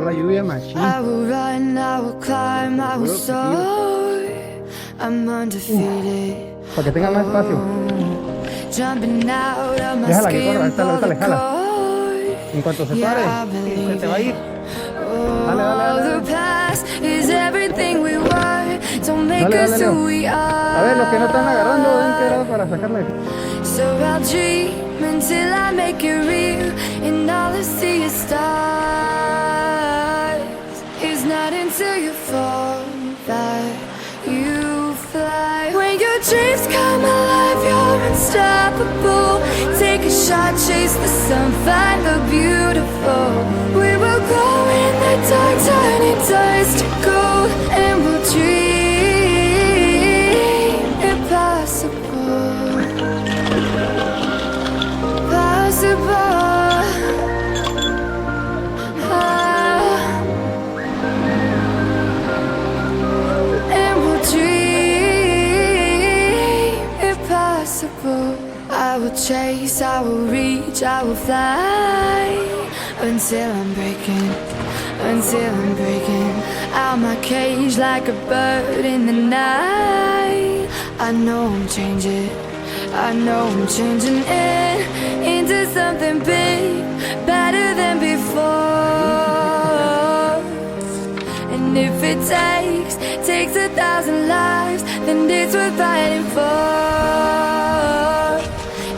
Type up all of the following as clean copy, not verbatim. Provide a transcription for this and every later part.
La lluvia machín. I will run, I will climb, I will soar. I'm undefeated. Para que tenga más espacio. Jumping out of my Déjala que corra, skin ahorita for le the jala. core. En cuanto se pare, se te va a ir. Dale, dale, dale. The past is everything we were. Don't make Dale, us dale, Leo. who we A ver, los que no están are. agarrando, ven que grado para sacarle. So I'll dream until I make it real, and all I see is stars. It's not until you fall that you fly. When your dreams come alive, you're unstoppable. Take a shot, chase the sun, find the beautiful. We will glow in the dark, turning dust to gold, and we'll dream impossible. Possible. And we'll dream impossible. I will chase, I will reach, I will fly until I'm breaking, until I'm breaking out my cage like a bird in the night. I know I'm changing, I know I'm changing it into something big, better than before. And if it takes 1,000 lives, then it's worth fighting for.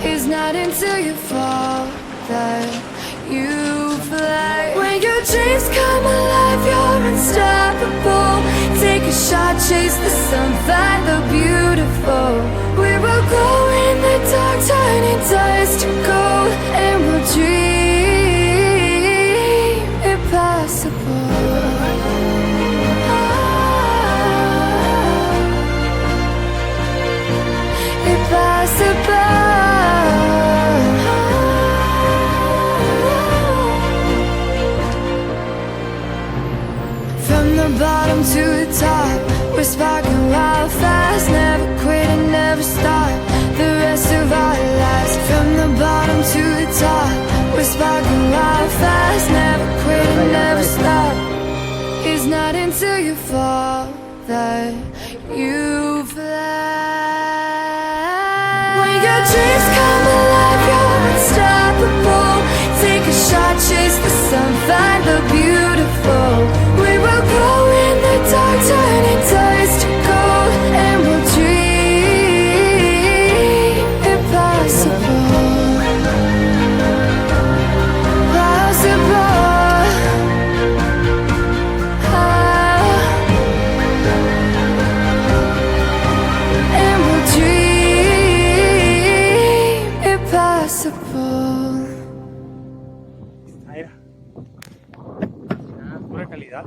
It's not until you fall that you fly. When your dreams come alive, you're unstoppable. Take a shot, chase the sun, find the beautiful. We will go in the dark, turning dust to gold, and we'll dream impossible. Impossible. From the bottom to the top, we're sparking wild fast. Never quit and never stop the rest of our lives. From the bottom to the top, we're sparking wild fast. Never quit and never stop. It's not until you fall that you fly. When your dreams come alive, you're unstoppable. Take a shot, chase the sun, find the beautiful. We will grow in the dark, turning dust to gold, and we'll dream impossible. Possible. And we'll dream impossible. Ahí era. Pura calidad.